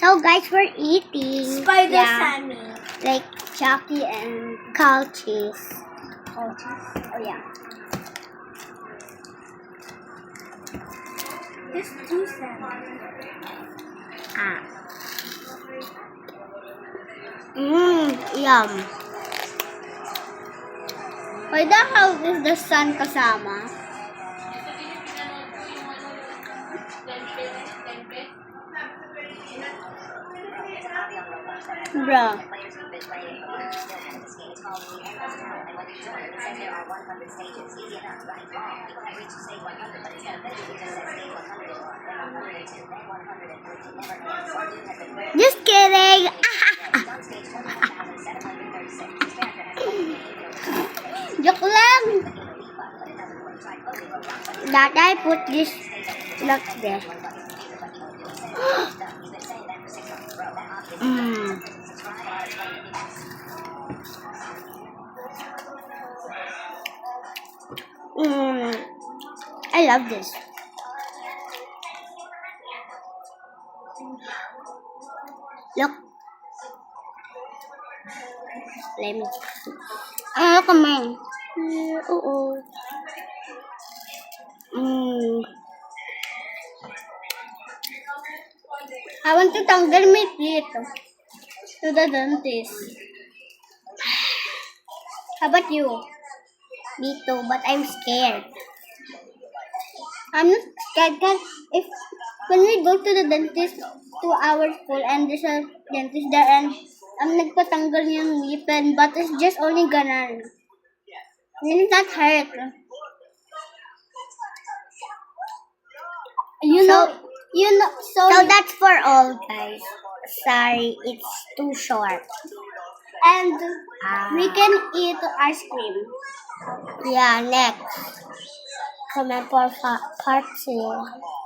So guys, we're eating Spider Sammy. like Chucky and cow cheese. Cow cheese? Oh yeah. There's two Sammy. Ah. Yum. Why the hell is the sun kasama? Bruh. Just kidding. Joke lang. That I put this like this. I love this. Look. Let me. Ah, come on. I want to tanggal my teeth to the dentist. How about you? Me too, but I'm scared. I'm not scared because if when we go to the dentist 2 hours full and there's a dentist there and nagpatanggal yung ngipin but it's just only ganan. It's not hurt. So that's for all, guys. Sorry, it's too short. And we can eat ice cream. Yeah, next. Comment for part 2.